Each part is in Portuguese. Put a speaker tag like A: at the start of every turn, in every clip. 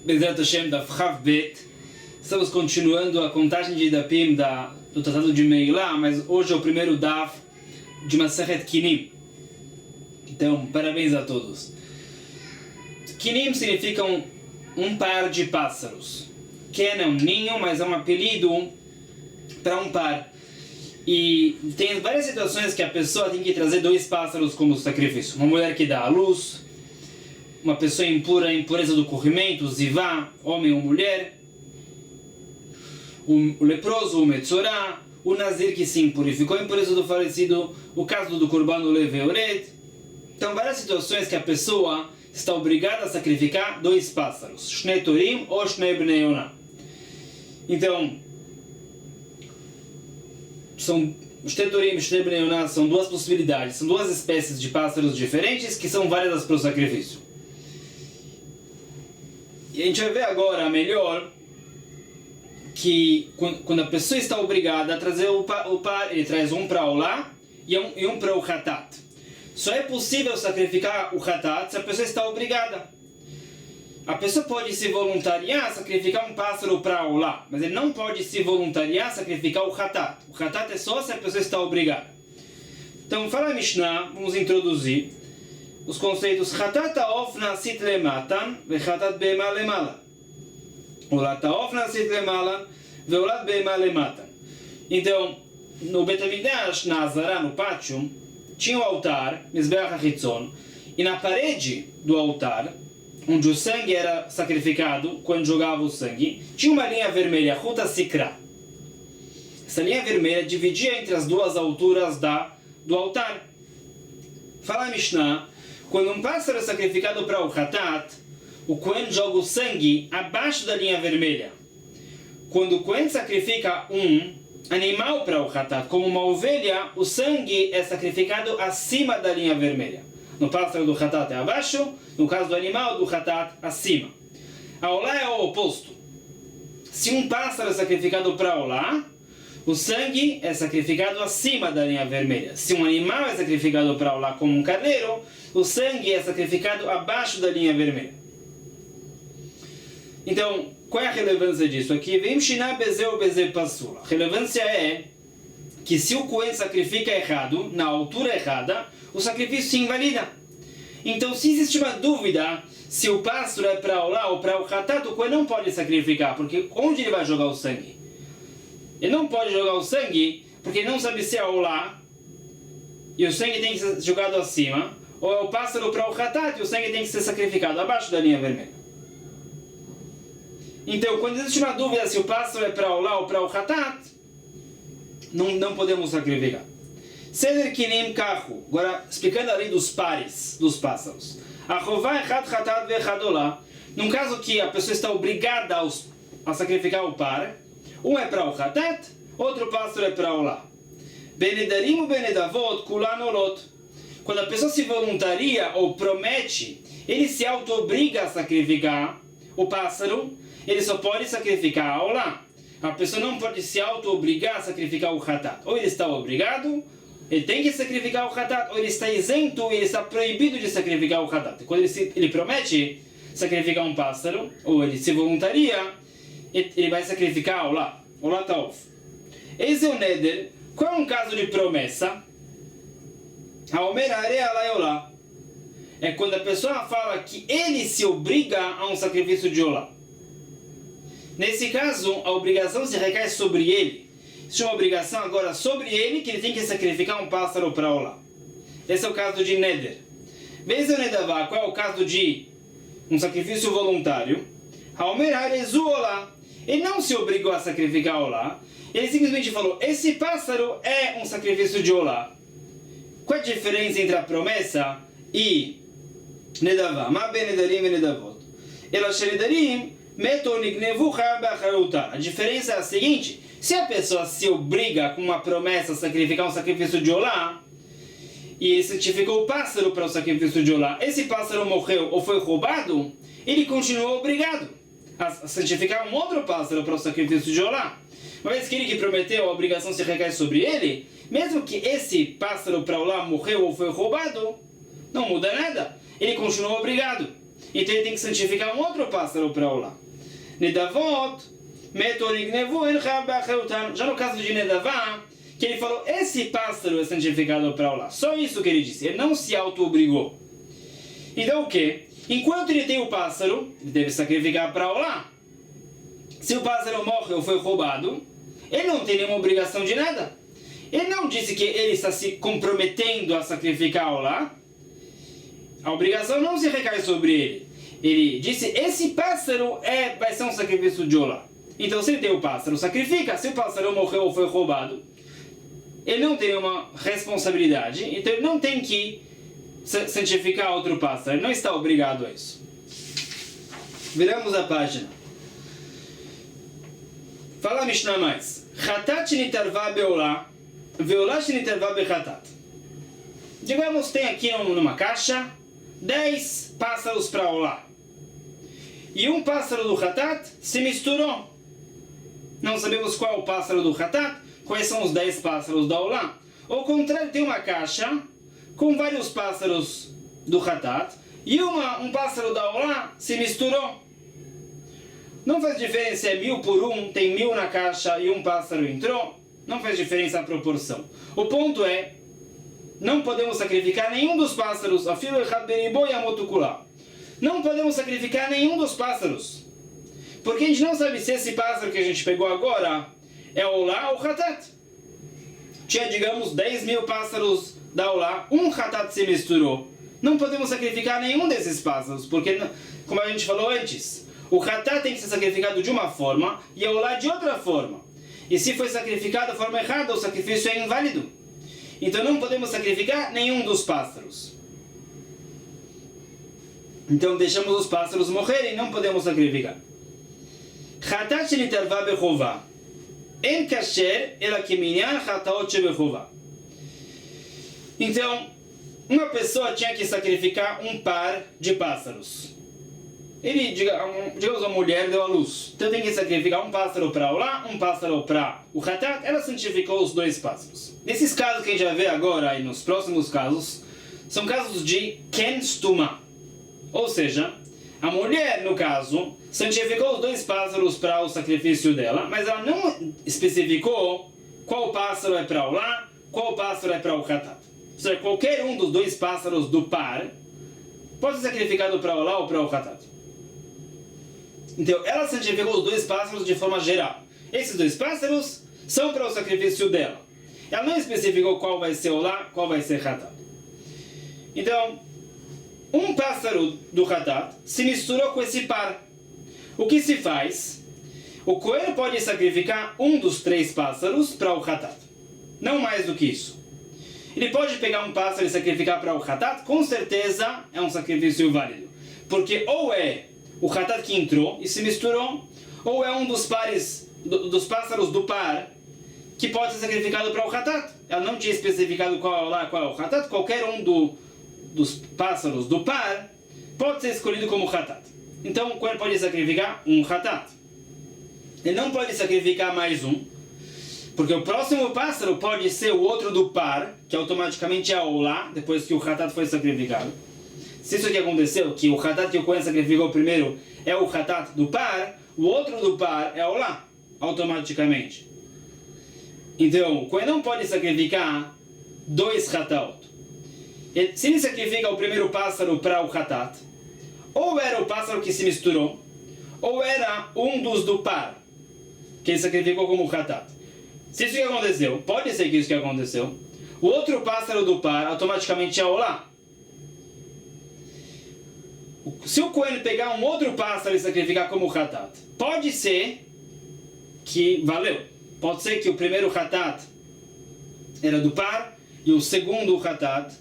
A: Bezerra Hashem da Chav Bet. Estamos continuando a contagem de Dapim do Tratado de Meilá, mas hoje é o primeiro Daf de Masechet Kinim. Então, parabéns a todos. Kinim significam um par de pássaros. Ken é um ninho, mas é um apelido para um par. E tem várias situações que a pessoa tem que trazer dois pássaros como sacrifício. Uma mulher que dá à luz, uma pessoa impura, impureza do corrimento, zivá, homem ou mulher, o leproso, o metzorá, o nazir que se impurificou, a impureza do falecido, o caso do Kurban Leveoret. Então, várias situações que a pessoa está obrigada a sacrificar dois pássaros, Shnei Torim ou Shnei Bnei Yonah. Então, Shnei Torim e Shnei Bnei Yonah são duas possibilidades, são duas espécies de pássaros diferentes que são válidas para o sacrifício. E a gente vai ver agora melhor que quando a pessoa está obrigada a trazer o par, ele traz um para Olá e um para o Hatat. Só é possível sacrificar o Hatat se a pessoa está obrigada. A pessoa pode se voluntariar a sacrificar um pássaro para Olá, mas ele não pode se voluntariar a sacrificar o Hatat. O Hatat é só se a pessoa está obrigada. Então, fala a Mishnah, vamos introduzir os conceitos Hatat Ta'of Nasit Lematan ve Hatat Be'ema Lemala. Olat Ta'of Nasit Lemala ve Olat Be'ema Lematan. Então, no Bet HaMikdash, na Azara, no pátio, tinha o altar, Mizbeach HaChitzon, e na parede do altar, onde o sangue era sacrificado, quando jogava o sangue, tinha uma linha vermelha, Ruta Sikra. Essa linha vermelha dividia entre as duas alturas do altar. Fala a Mishnah, quando um pássaro é sacrificado para o Hatat, o Kohen joga o sangue abaixo da linha vermelha. Quando o Kohen sacrifica um animal para o Hatat, como uma ovelha, o sangue é sacrificado acima da linha vermelha. No pássaro do Hatat é abaixo, no caso do animal do Hatat, acima. A Olá é o oposto. Se um pássaro é sacrificado para Olá, o sangue é sacrificado acima da linha vermelha. Se um animal é sacrificado para Olá, como um carneiro, o sangue é sacrificado abaixo da linha vermelha. Então, qual é a relevância disso aqui? A relevância é que se o Kohen sacrifica errado, na altura errada, o sacrifício se invalida. Então, se existe uma dúvida se o pássaro é para Olá ou para o Hatat, o Kohen não pode sacrificar, porque onde ele vai jogar o sangue? Ele não pode jogar o sangue porque ele não sabe se é Olá e o sangue tem que ser jogado acima, ou é o pássaro para o Hatat e o sangue tem que ser sacrificado abaixo da linha vermelha. Então, quando existe uma dúvida se o pássaro é para Olá ou para o Hatat, não podemos sacrificar. Seder Kinim Kahu. Agora, explicando a lei dos pares dos pássaros. Achová echad Hatat ve'echad Olá. Num caso que a pessoa está obrigada a sacrificar o par, um é para o Hatat, outro pássaro é para Olá. Benedarim ou Benedavot kulan olot. Quando a pessoa se voluntaria ou promete, ele se auto-obriga a sacrificar o pássaro, ele só pode sacrificar a Olá. A pessoa não pode se auto-obrigar a sacrificar o Hatat. Ou ele está obrigado, ele tem que sacrificar o Hatat, ou ele está isento, ele está proibido de sacrificar o Hatat. Quando ele promete sacrificar um pássaro, ou ele se voluntaria, ele vai sacrificar a Olá. Olá Ta'of. Esse é o Neder. Qual é um caso de promessa? Haomer Hare Alai Olá. É quando a pessoa fala que ele se obriga a um sacrifício de Olá. Nesse caso, a obrigação se recai sobre ele. Existe uma obrigação agora sobre ele que ele tem que sacrificar um pássaro para Olá. Esse é o caso de Neder. Vez o Nedavá, qual é o caso de um sacrifício voluntário? Haomer Harezu Olá. Ele não se obrigou a sacrificar Olá. Ele simplesmente falou, esse pássaro é um sacrifício de Olá. Qual é a diferença entre a promessa e Nedavá? Ma ben Nedarim e Nedavot. Ela Shenedarim a diferença é a seguinte: se a pessoa se obriga com uma promessa a sacrificar um sacrifício de Olá e sacrificou o pássaro para o sacrifício de Olá, esse pássaro morreu ou foi roubado, ele continuou obrigado a sacrificar um outro pássaro para o sacrifício de Olá. Uma vez que ele que prometeu, a obrigação se recai sobre ele, mesmo que esse pássaro para Olá morreu ou foi roubado, não muda nada, ele continuou obrigado. Então ele tem que santificar um outro pássaro para Olá. Nedavot, metorignevu enchav be'achayutan. Já no caso de Nedavá, que ele falou, esse pássaro é santificado para Olá. Só isso que ele disse, ele não se auto-obrigou. Então o que? Enquanto ele tem o pássaro, ele deve sacrificar para Olá. Se o pássaro morre ou foi roubado, ele não tem nenhuma obrigação de nada. Ele não disse que ele está se comprometendo a sacrificar Olá. A obrigação não se recai sobre ele. Ele disse, esse pássaro vai ser um sacrifício de Olá. Então se ele tem o pássaro, sacrifica. Se o pássaro morreu ou foi roubado, ele não tem uma responsabilidade. Então ele não tem que santificar outro pássaro. Ele não está obrigado a isso. Viramos a página. Fala a Mishnah mais. Chatat shenitarva be'olá, ve'olá shenitarva bechatat. Digamos, tem aqui numa caixa 10 pássaros para Olá. E um pássaro do Hatat se misturou. Não sabemos qual é o pássaro do Hatat, quais são os 10 pássaros da Olá. Ao contrário, tem uma caixa com vários pássaros do Hatat e um pássaro da Olá se misturou. Não faz diferença se é 1000 por 1, tem 1000 na caixa e um pássaro entrou. Não faz diferença a proporção. O ponto é, não podemos sacrificar nenhum dos pássaros. Afilo echad beribo yamotu kulah. Não podemos sacrificar nenhum dos pássaros. Porque a gente não sabe se esse pássaro que a gente pegou agora é Olá ou Hatat. Tinha, digamos, 10.000 pássaros da Olá, um Hatat se misturou. Não podemos sacrificar nenhum desses pássaros, porque, como a gente falou antes, o Hatat tem que ser sacrificado de uma forma e a Olá de outra forma. E se foi sacrificado da forma errada, o sacrifício é inválido. Então não podemos sacrificar nenhum dos pássaros. Então deixamos os pássaros morrerem, não podemos sacrificar. Chatat shenitarva bechová. En kasher ela keminyan chataot shebechová. Então, uma pessoa tinha que sacrificar um par de pássaros. Digamos, uma mulher deu à luz. Então tem que sacrificar um pássaro para Olá, um pássaro para o Hatat. Ela santificou os 2 pássaros. Nesses casos que a gente vai ver agora e nos próximos casos, são casos de Ken Stuma. Ou seja, a mulher, no caso, santificou os 2 pássaros para o sacrifício dela, mas ela não especificou qual pássaro é para Olá, qual pássaro é para o Hatat. Ou seja, qualquer um dos 2 pássaros do par pode ser sacrificado para Olá ou para o Hatat. Então, ela santificou os 2 pássaros de forma geral. Esses 2 pássaros são para o sacrifício dela. Ela não especificou qual vai ser Olá, qual vai ser Hatat. Então, um pássaro do Hatat se misturou com esse par. O que se faz? O coelho pode sacrificar um dos 3 pássaros para o Hatat. Não mais do que isso. Ele pode pegar um pássaro e sacrificar para o Hatat, com certeza é um sacrifício válido. Porque ou é o Hatat que entrou e se misturou, ou é um dos pares, dos pássaros do par, que pode ser sacrificado para o Hatat. Ela não tinha especificado qual é o Hatat, qualquer um dos pássaros do par pode ser escolhido como Hatat. Então o coelho pode sacrificar um Hatat. Ele não pode sacrificar mais um, porque o próximo pássaro pode ser o outro do par, que automaticamente é Olá, depois que o Hatat foi sacrificado. Se isso que aconteceu, que o Hatat que o coelho sacrificou primeiro é o Hatat do par, o outro do par é Olá, automaticamente. Então, o coelho não pode sacrificar 2 Hatat. Se ele sacrifica o primeiro pássaro para o Hatat, ou era o pássaro que se misturou, ou era um dos do par, que ele sacrificou como Hatat. Se isso que aconteceu, pode ser que isso que aconteceu, o outro pássaro do par automaticamente é Olá. Se o coelho pegar um outro pássaro e sacrificar como Hatat, pode ser que valeu. Pode ser que o primeiro Hatat era do par e o segundo Hatat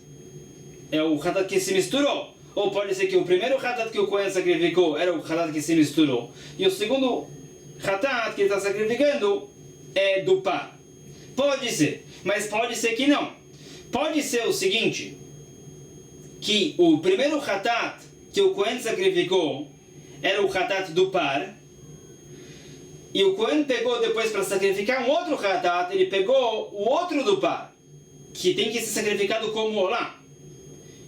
A: é o Hatat que se misturou. Ou pode ser que o primeiro Hatat que o coelho sacrificou era o Hatat que se misturou e o segundo Hatat que ele está sacrificando é do par. Pode ser, mas pode ser que não. Pode ser o seguinte, que o primeiro Hatat que o Cohen sacrificou era o Hatat do par, e o Cohen pegou depois para sacrificar um outro Hatat, ele pegou o outro do par, que tem que ser sacrificado como Olá.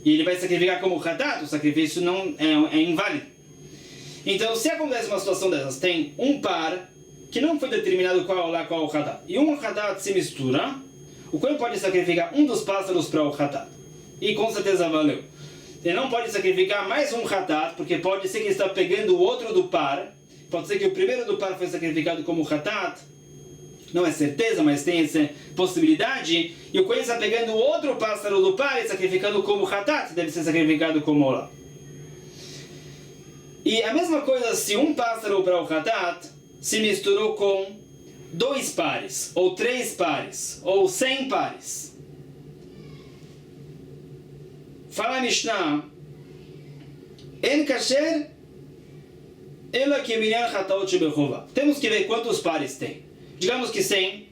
A: e ele vai sacrificar como hatat, o sacrifício não é inválido. Então, se acontece uma situação dessas, tem um par que não foi determinado qual é o hatat, e um hatat se mistura, o Kohen pode sacrificar um dos pássaros para o hatat. E com certeza valeu. Ele não pode sacrificar mais um hatat, porque pode ser que ele está pegando o outro do par. Pode ser que o primeiro do par foi sacrificado como hatat. Não é certeza, mas tem essa possibilidade. E o Kohen está pegando o outro pássaro do par e sacrificando como hatat. Deve ser sacrificado como olá. E a mesma coisa se um pássaro para o hatat se misturou com 2 pares, ou 3 pares, ou 100 pares. Fala a Mishnah, En kasher ela que minyan hataot shebechová. Temos que ver quantos pares tem. Digamos que 100,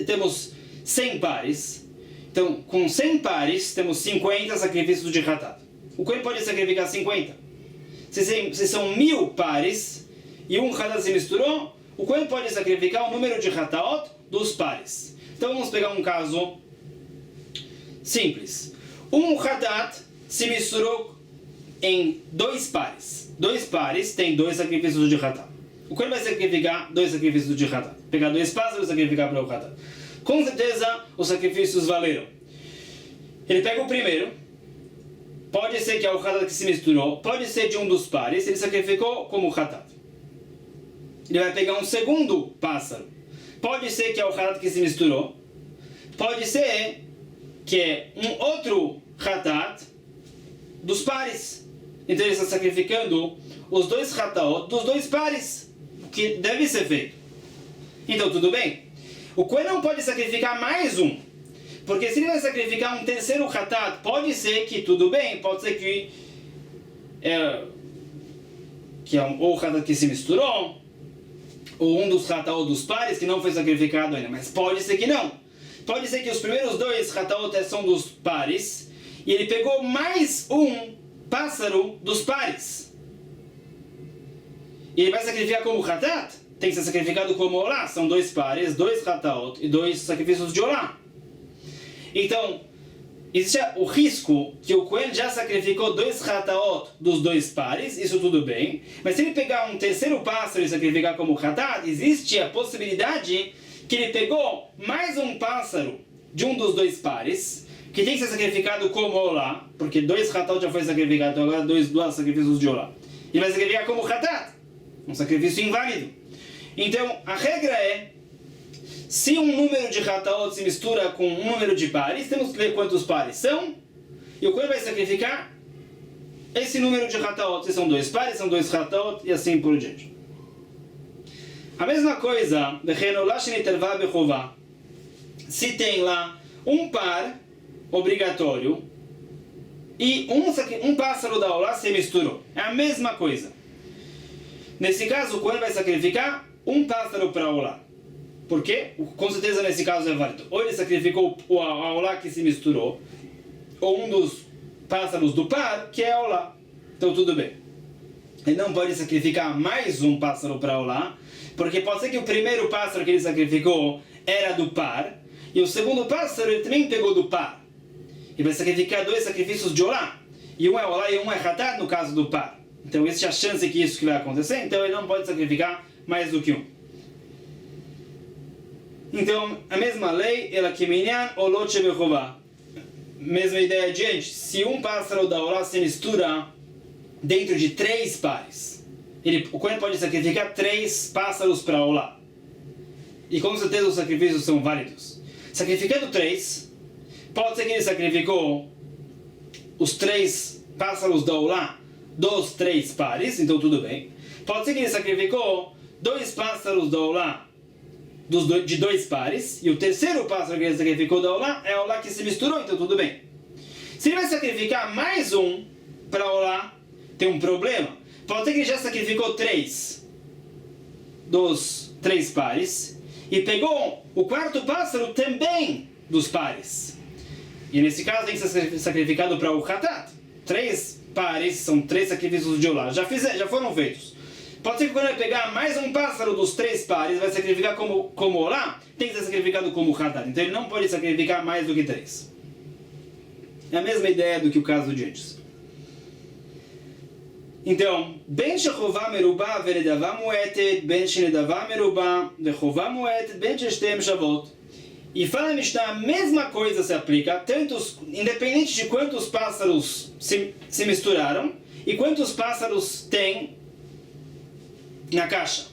A: temos 100 pares. Então, com 100 pares, temos 50 sacrifícios de hatat. O Kohen pode sacrificar 50. Se são 1000 pares e um hatat se misturou, o Kohen pode sacrificar o número de hataot dos pares. Então vamos pegar um caso simples. Um hatat se misturou em 2 pares. 2 pares tem 2 sacrifícios de hatat. O Kohen vai sacrificar 2 sacrifícios de hatat. Pegar 2 pássaros e sacrificar para o hatat. Com certeza os sacrifícios valeram. Ele pega o primeiro. Pode ser que é o hatat que se misturou. Pode ser de um dos pares. Ele sacrificou como hatat. Ele vai pegar um segundo pássaro. Pode ser que é o hatat que se misturou. Pode ser que é um outro hatat dos pares. Então ele está sacrificando os 2 hataot dos 2 pares, que deve ser feito. Então tudo bem. O Kohen não pode sacrificar mais um. Porque se ele vai sacrificar um terceiro hatat, pode ser que tudo bem. Pode ser que é o hatat que se misturou, ou um dos hataot dos pares que não foi sacrificado ainda, mas pode ser que não. Pode ser que os primeiros 2 hataot são dos pares, e ele pegou mais um pássaro dos pares. E ele vai sacrificar como hatat? Tem que ser sacrificado como olá. São 2 pares, 2 hataot e 2 sacrifícios de olá. Então, existe o risco que o Kohen já sacrificou 2 hataot dos 2 pares, isso tudo bem. Mas se ele pegar um terceiro pássaro e sacrificar como hatat, existe a possibilidade que ele pegou mais um pássaro de um dos 2 pares, que tem que ser sacrificado como olá, porque 2 hatat já foi sacrificado, então agora 2 sacrifícios de olá. Ele vai sacrificar como hatat, um sacrifício inválido. Então, a regra é, se um número de hataot se mistura com um número de pares, temos que ver quantos pares são, e o Kohen vai sacrificar esse número de hataot. Se são 2 pares, são 2 hataot, e assim por diante. A mesma coisa, se tem lá um par obrigatório e um pássaro da olá se misturou. É a mesma coisa. Nesse caso, o Kohen vai sacrificar um pássaro para a olá. Por quê? Com certeza nesse caso é válido. Ou ele sacrificou a olá que se misturou, ou um dos pássaros do par, que é a olá. Então tudo bem. Ele não pode sacrificar mais um pássaro para a olá, porque pode ser que o primeiro pássaro que ele sacrificou era do par, e o segundo pássaro ele também pegou do par. Ele vai sacrificar 2 sacrifícios de olá. E um é olá e um é hatat no caso do par. Então existe a chance que isso vai acontecer, então ele não pode sacrificar mais do que um. Então, a mesma lei, ela que minyan olot shebechová. Mesma ideia adiante. Se um pássaro da olá se mistura dentro de 3 pares, o Kohen pode sacrificar 3 pássaros para olá. E com certeza os sacrifícios são válidos. Sacrificando 3, pode ser que ele sacrificou os 3 pássaros da olá dos 3 pares, então tudo bem. Pode ser que ele sacrificou 2 pássaros da olá de 2 pares, e o terceiro pássaro que ele sacrificou da olá é a olá que se misturou, então tudo bem. Se ele vai sacrificar mais um para a olá, tem um problema. Pode ser que ele já sacrificou 3 dos 3 pares, e pegou o quarto pássaro também dos pares. E nesse caso tem que ser sacrificado para o hatat. 3 pares são 3 sacrifícios de olá. Já foram feitos. Pode ser que quando ele pegar mais um pássaro dos 3 pares, vai sacrificar como olá, tem que ser sacrificado como hatat. Então ele não pode sacrificar mais do que 3. É a mesma ideia do que o caso de antes. Então, ben shechová merubá venedavá muetet, ben shenedavá merubá vechová muetet, ben shestem shavot. E fala a Mishnah, a mesma coisa se aplica, independente de quantos pássaros se misturaram e quantos pássaros tem na caixa.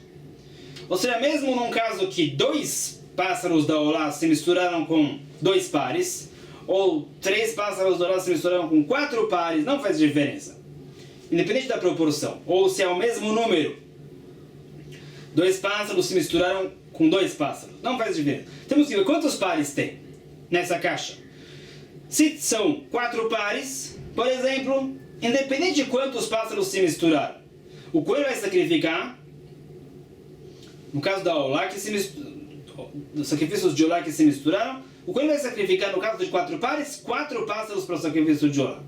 A: Ou seja, mesmo num caso que 2 pássaros da Olá se misturaram com 2 pares, ou 3 pássaros da Olá se misturaram com 4 pares, não faz diferença. Independente da proporção, ou se é o mesmo número, 2 pássaros se misturaram com 2 pássaros, não faz diferença. Temos que ver quantos pares tem nessa caixa. Se são 4 pares, por exemplo, independente de quantos pássaros se misturaram, o coelho vai sacrificar, no caso da Olá, dos sacrifícios de Olá que se misturaram, o coelho vai sacrificar, no caso de 4 pares, 4 pássaros para o sacrifício de Olá.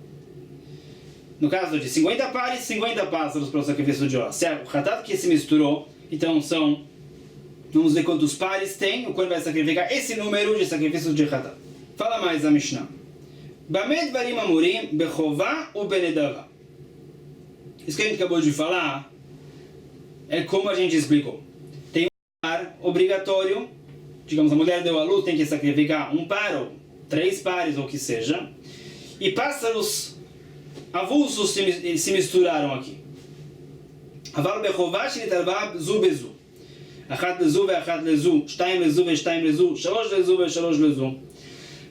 A: No caso de 50 pares, 50 pássaros para o sacrifício de Olá. Se é o Hatat que se misturou, então são, vamos ver quantos pares tem, o coelho vai sacrificar esse número de sacrifícios de Hatat. Fala mais a Mishnah. Bamed varim amurim bechová u benedavá. Isso que a gente acabou de falar é como a gente explicou. Tem um par obrigatório, digamos, a mulher deu à luz, tem que sacrificar um par ou 3 pares ou o que seja, e pássaros avulsos se misturaram aqui. Aval bechová shenitarvá zu bezu. Achat lezu ve'achat lezu, shtaim lezu ve'shtaim lezu, shalosh lezu ve'shalosh lezu.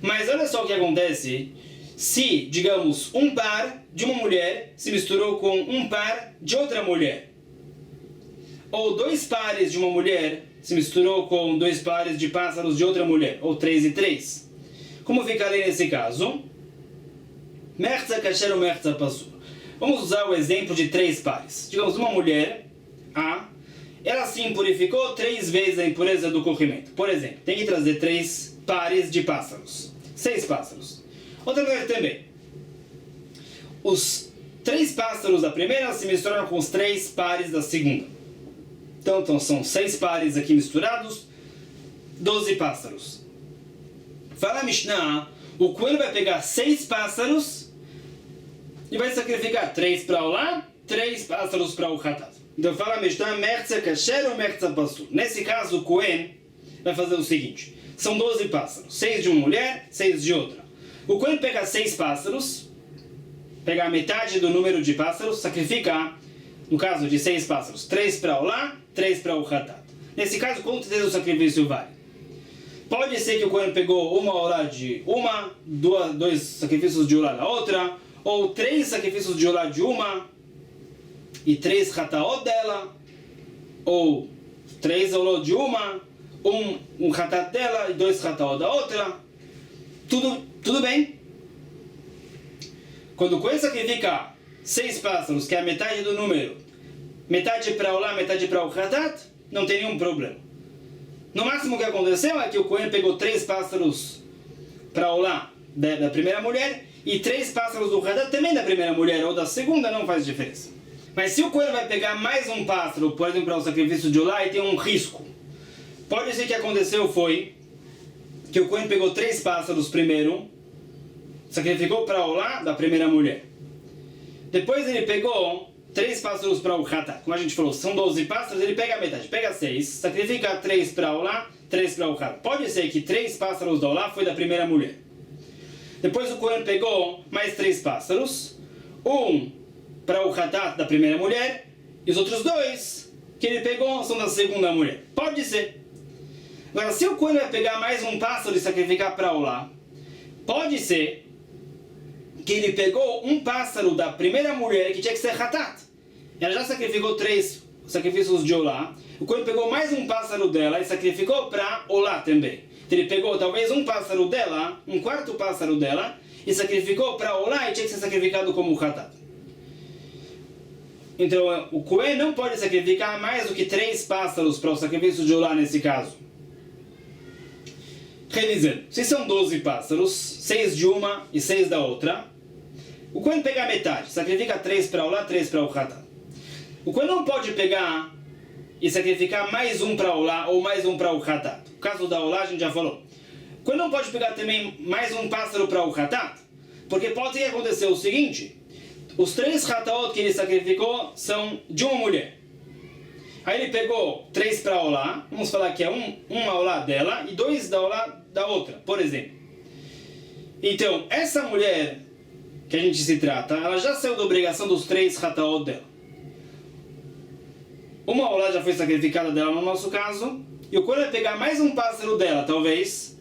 A: Mas olha só o que acontece se, digamos, um par de uma mulher se misturou com um par de outra mulher. Ou 2 pares de uma mulher se misturou com 2 pares de pássaros de outra mulher. Ou 3 e 3. Como ficaria nesse caso? Mertza kasher ou mertza pasur. Vamos usar o exemplo de 3 pares. Digamos, uma mulher, A, ela se impurificou 3 vezes a impureza do corrimento. Por exemplo, tem que trazer 3 pares de pássaros. 6 pássaros. Outra mulher também. Os 3 pássaros da primeira se misturaram com os 3 pares da segunda. Então são 6 pares aqui misturados, 12 pássaros. Fala a Mishnah, o coelho vai pegar 6 pássaros e vai sacrificar 3 para o lá, 3 pássaros para o Hatat. Então fala a Mishnah, mertza kasher ou mertza pasur. Nesse caso, o coelho vai fazer o seguinte. São 12 pássaros, 6 de uma mulher, 6 de outra. O coelho pega 6 pássaros, pega a metade do número de pássaros, sacrifica, no caso de 6 pássaros, 3 para o lá, 3 para o Hatat. Nesse caso, quanto o sacrifício vale? Pode ser que o coelho pegou uma olá de uma, 2 sacrifícios de olá da outra, ou 3 sacrifícios de olá de uma, e 3 Hataot dela, ou 3 oló de uma, um Hatat dela e 2 Hataot da outra. Tudo bem. Quando o coelho sacrifica 6 pássaros, que é a metade do número, metade para o lá, metade para o Hatat, não tem nenhum problema. No máximo o que aconteceu é que o coelho pegou 3 pássaros para o lá da primeira mulher e 3 pássaros do Hatat também da primeira mulher ou da segunda, não faz diferença. Mas se o coelho vai pegar mais um pássaro, por exemplo, para o sacrifício de olá, e tem um risco. Pode ser que aconteceu foi que o coelho pegou 3 pássaros primeiro, sacrificou para o lá da primeira mulher. Depois ele pegou 3 pássaros para o Hatat. Como a gente falou, são 12 pássaros, ele pega a metade, pega 6, sacrifica 3 para o lá, 3 para o Hatat. Pode ser que 3 pássaros do olá foi da primeira mulher. Depois o coelho pegou mais 3 pássaros, um para o Hatat da primeira mulher, e os outros 2 que ele pegou são da segunda mulher. Pode ser. Agora, se o coelho vai pegar mais um pássaro e sacrificar para o lá, pode ser que ele pegou um pássaro da primeira mulher que tinha que ser Hatat. Ela já sacrificou 3 sacrifícios de olá. O coelho pegou mais um pássaro dela e sacrificou para olá também. Então ele pegou talvez um pássaro dela, um quarto pássaro dela, e sacrificou para olá e tinha que ser sacrificado como Hatat. Então o coelho não pode sacrificar mais do que 3 pássaros para o sacrifício de olá nesse caso. Revisando, se são 12 pássaros, 6 de uma e 6 da outra, o coelho pega a metade, sacrifica 3 para o lá, 3 para o Hatat. O coelho não pode pegar e sacrificar mais um para o lá ou mais um para o Hatat. O caso da olá a gente já falou. O coelho não pode pegar também mais um pássaro para o Hatat. Porque pode acontecer o seguinte, os 3 hataot que ele sacrificou são de uma mulher. Aí ele pegou 3 para olá, vamos falar que é uma olá dela e 2 da olá da outra, por exemplo. Então, essa mulher que a gente se trata, ela já saiu da obrigação dos 3 hataot dela. Uma olá já foi sacrificada dela no nosso caso, e o Kohen vai pegar mais um pássaro dela, talvez,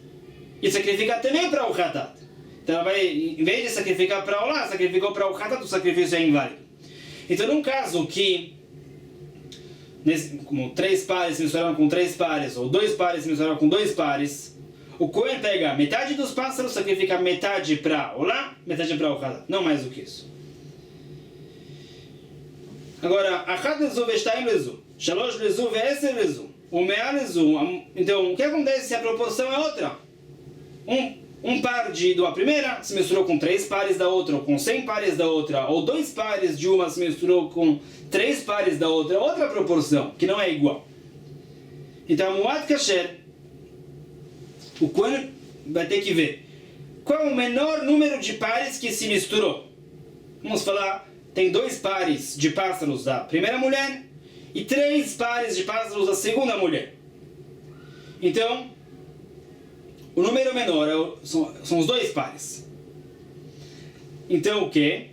A: e sacrificar também para o hatat. Então ela vai, em vez de sacrificar para olá, sacrificou para o hatat, o sacrifício é inválido. Então, num caso que como 3 pares se misturaram com 3 pares, ou 2 pares se misturaram com 2 pares, o Kohen pega metade dos pássaros, sacrifica metade para olá, metade para o hatat. Não mais do que isso. Agora, Achad lezu veshtaim lezu, Shalosh lezu ve'eser lezu, Umea lezu. Então, o que acontece se a proporção é outra? Um par da primeira se misturou com 3 pares da outra, ou com 100 pares da outra, ou 2 pares de uma se misturou com 3 pares da outra, outra proporção, que não é igual. Então, Muad Kasher, o Kohen vai ter que ver qual é o menor número de pares que se misturou. Vamos falar, tem 2 pares de pássaros da primeira mulher e 3 pares de pássaros da segunda mulher. Então, o número menor são os 2 pares. Então o que?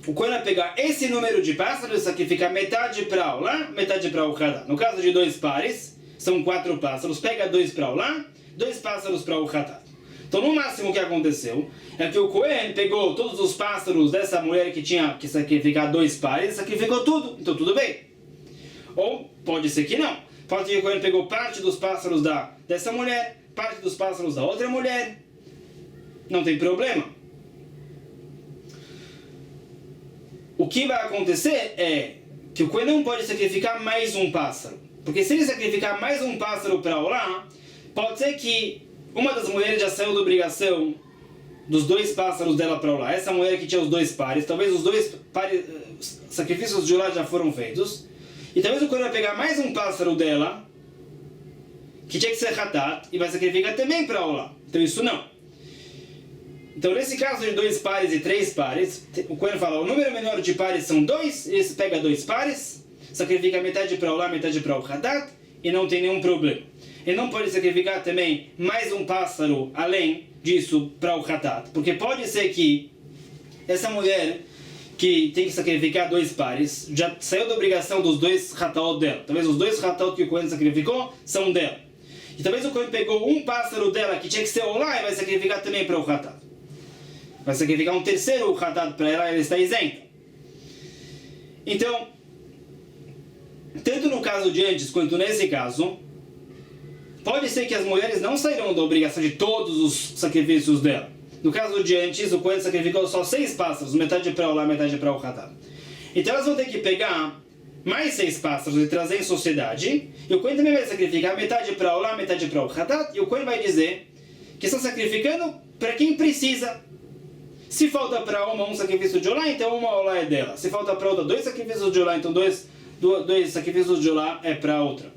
A: O Kohen vai pegar esse número de pássaros e sacrificar metade para olá, metade para o hatat. No caso de 2 pares, são 4 pássaros. Pega 2 para olá, 2 pássaros para o hatat. Então no máximo o que aconteceu é que o Kohen pegou todos os pássaros dessa mulher que tinha que sacrificar 2 pares, sacrificou tudo. Então tudo bem. Ou pode ser que não. Pode ser que o Kohen pegou parte dos pássaros dessa mulher, parte dos pássaros da outra mulher, não tem problema. O que vai acontecer é que o Kohen não pode sacrificar mais um pássaro, porque se ele sacrificar mais um pássaro para olá, pode ser que uma das mulheres já saiu da obrigação dos 2 pássaros dela para olá. Essa mulher que tinha os 2 pares, talvez os 2 sacrifícios de olá já foram feitos, e talvez o Kohen vai pegar mais um pássaro dela que tinha que ser hatat, e vai sacrificar também para olá. Então isso não. Então nesse caso de 2 pares e 3 pares, o Kohen fala, o número menor de pares são 2, ele pega 2 pares, sacrifica metade para olá, metade para o hatat, e não tem nenhum problema. Ele não pode sacrificar também mais um pássaro além disso para o hatat, porque pode ser que essa mulher que tem que sacrificar 2 pares já saiu da obrigação dos 2 hatat dela. Talvez os 2 hatat que o Kohen sacrificou são dela. E talvez o Kohen pegou um pássaro dela que tinha que ser olá e vai sacrificar também para o hatat. Vai sacrificar um terceiro hatat para ela, ela está isenta. Então, tanto no caso de antes quanto nesse caso, pode ser que as mulheres não sairão da obrigação de todos os sacrifícios dela. No caso de antes, o Kohen sacrificou só 6 pássaros, metade para olá, metade para o hatat. Então elas vão ter que pegar mais 6 pássaros e trazer em sociedade, e o Kohen também vai sacrificar metade para olá, metade para o hatat, e o Kohen vai dizer que estão sacrificando para quem precisa. Se falta para uma um sacrifício de olá, então uma olá é dela. Se falta para outra 2 sacrifícios de olá, então dois sacrifícios de olá é para outra.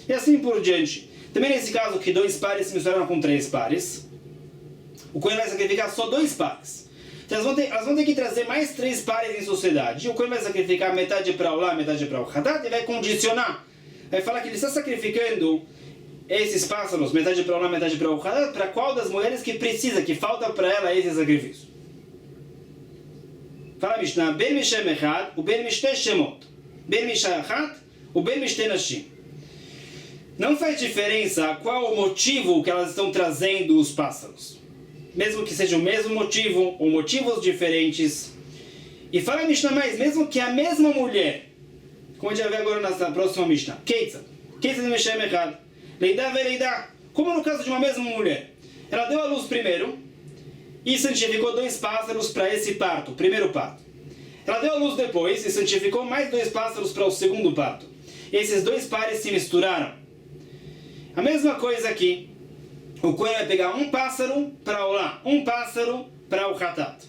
A: E assim por diante. Também nesse caso que 2 pares se misturaram com 3 pares, o Kohen vai sacrificar só 2 pares. Então elas vão ter que trazer mais 3 pares em sociedade. E o Kohen vai sacrificar metade para olá, metade para o hatat, e vai condicionar. Vai falar que ele está sacrificando esses pássaros, metade para olá, metade para o hatat, para qual das mulheres que precisa, que falta para ela esse sacrifício. Fala a Mishnah, Ben Mishem Echad, o Ben Mishteh Shemot. Ben Misha Echad, o Ben Mishteh Nashim. Não faz diferença qual o motivo que elas estão trazendo os pássaros. Mesmo que seja o mesmo motivo, ou motivos diferentes. E fala a Mishnah mais, mesmo que a mesma mulher, como a gente vai ver agora na próxima Mishnah, Keitzad Mishem Echad, Leidá Veleidá, como no caso de uma mesma mulher. Ela deu à luz primeiro, e santificou 2 pássaros para esse parto, o primeiro parto. Ela deu à luz depois e santificou mais 2 pássaros para o segundo parto. E esses 2 pares se misturaram. A mesma coisa aqui. O Kohen vai pegar um pássaro para olá, um pássaro para o hatat.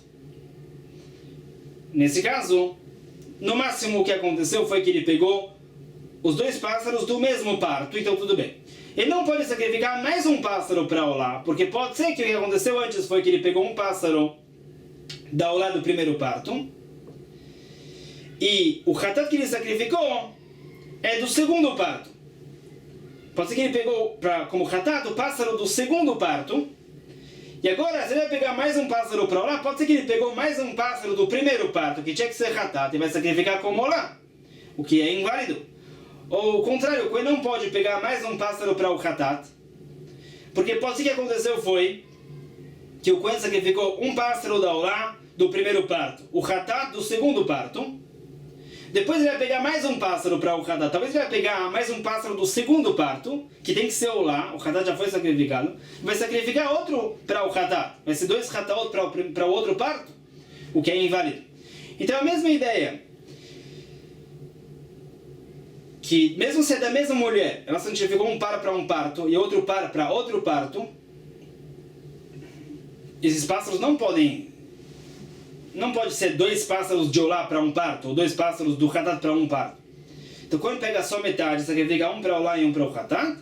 A: Nesse caso, no máximo o que aconteceu foi que ele pegou os 2 pássaros do mesmo parto, então tudo bem. Ele não pode sacrificar mais um pássaro para olá, porque pode ser que o que aconteceu antes foi que ele pegou um pássaro da olá do primeiro parto. E o hatat que ele sacrificou é do segundo parto. Pode ser que ele pegou como hatat o pássaro do segundo parto. E agora, se ele vai pegar mais um pássaro para olá, pode ser que ele pegou mais um pássaro do primeiro parto, que tinha que ser hatat, e vai sacrificar como olá, o que é inválido. Ou o contrário, o Cohen não pode pegar mais um pássaro para o hatat, porque pode ser que aconteceu foi que o Cohen sacrificou um pássaro da olá do primeiro parto, o hatat do segundo parto. Depois ele vai pegar mais um pássaro para o hatat. Talvez ele vai pegar mais um pássaro do segundo parto, que tem que ser olá, o hatat já foi sacrificado. Vai sacrificar outro para o hatat. Vai ser 2 hatat para o outro parto, o que é inválido. Então a mesma ideia, que mesmo se é da mesma mulher, ela santificou um par para um parto e outro par para outro parto, esses pássaros não pode ser 2 pássaros de olá para um parto, ou 2 pássaros do hatat para um parto. Então quando pega só metade, sacrifica um para olá e um para o hatat,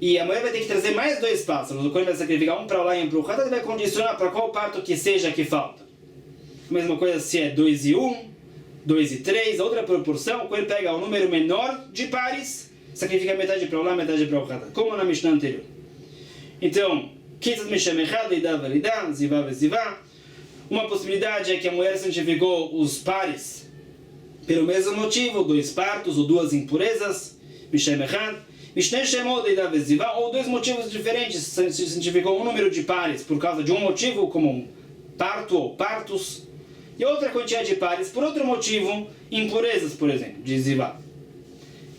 A: e a mulher vai ter que trazer mais 2 pássaros, quando vai sacrificar um para olá e um para o hatat, vai condicionar para qual parto que seja que falta. A mesma coisa se é 2 e 1, 2 e 3, outra proporção, quando pega o número menor de pares, sacrifica metade para olá, metade para o hatat, como na Mishnah anterior. Então, Kitzat Mishem Echad, Lidá, Validá, Zivá, Vezivá. Uma possibilidade é que a mulher santificou os pares pelo mesmo motivo, 2 partos ou 2 impurezas, Mishem Echad, Mishneh Shemot, Lidá, Vezivá, ou 2 motivos diferentes, santificou um número de pares por causa de um motivo, como um parto ou partos, e outra quantidade de pares por outro motivo, impurezas, por exemplo, de Zivá.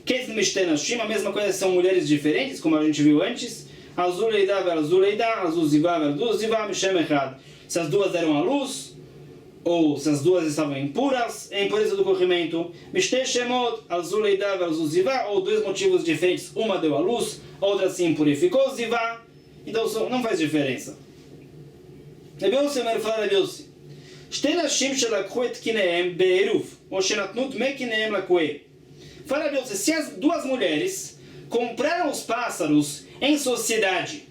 A: Ketzat Mishneh Nashim, a mesma coisa, são mulheres diferentes, como a gente viu antes, Azul Leidá, Azul Leidá, Azul Zivá, Azul Zivá, Mishem Echad. Se as duas deram à luz, ou se as duas estavam impuras, é impureza do corrimento. Mishneh Shemot, Azul Leidá, Azul Zivá, ou 2 motivos diferentes, uma deu à luz, a outra se impurificou, Zivá. Então não faz diferença. Rebiossi, Mer fala Rebiossi. Shtei nashim shelakhu et kinehem be'eruv, ou shenatnu dmei kinehem lakueh. Fala Rebiossi, se as 2 mulheres compraram os pássaros em sociedade,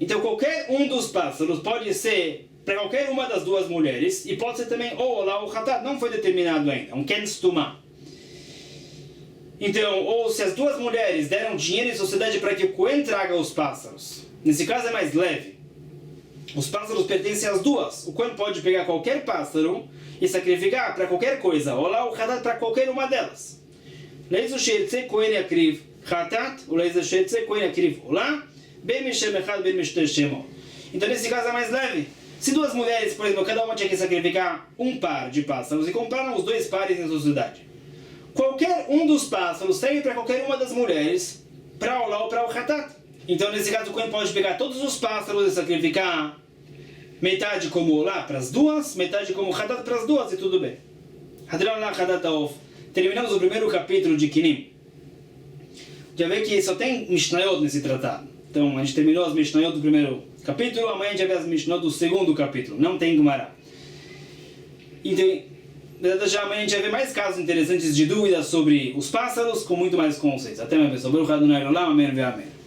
A: então qualquer um dos pássaros pode ser para qualquer uma das 2 mulheres, e pode ser também ou lá o hatat, não foi determinado ainda, um ken stumah. Então, ou se as 2 mulheres deram dinheiro em sociedade para que o Cohen traga os pássaros, nesse caso é mais leve. Os pássaros pertencem às 2. O Cohen pode pegar qualquer pássaro e sacrificar para qualquer coisa, ou lá o hatat para qualquer uma delas. Leizu sheirtze Cohen yakriv hatat, ou leizu sheirtze Cohen yakriv olá, bem Mishem Echad, bem Mishneh Shemot. Então nesse caso é mais leve. Se 2 mulheres, por exemplo, cada uma tinha que sacrificar um par de pássaros e compraram os 2 pares em sociedade, qualquer um dos pássaros serve para qualquer uma das mulheres, para olá ou para o hatat. Então nesse caso o Cohen pode pegar todos os pássaros e sacrificar metade como olá para as 2, metade como hatat para as 2 e tudo bem. Hadran la hatat aof. Terminamos o primeiro capítulo de Kinim. Já vê que só tem Mishnayot nesse tratado. Então, a gente terminou as Mishnayot do primeiro capítulo, amanhã a gente vai ver as Mishnayot do segundo capítulo. Não tem Gemara. Então, já amanhã a gente vai ver mais casos interessantes de dúvidas sobre os pássaros, com muito mais conceitos. Até mais, pessoal. Baruch Adonai Olam, amém, amém.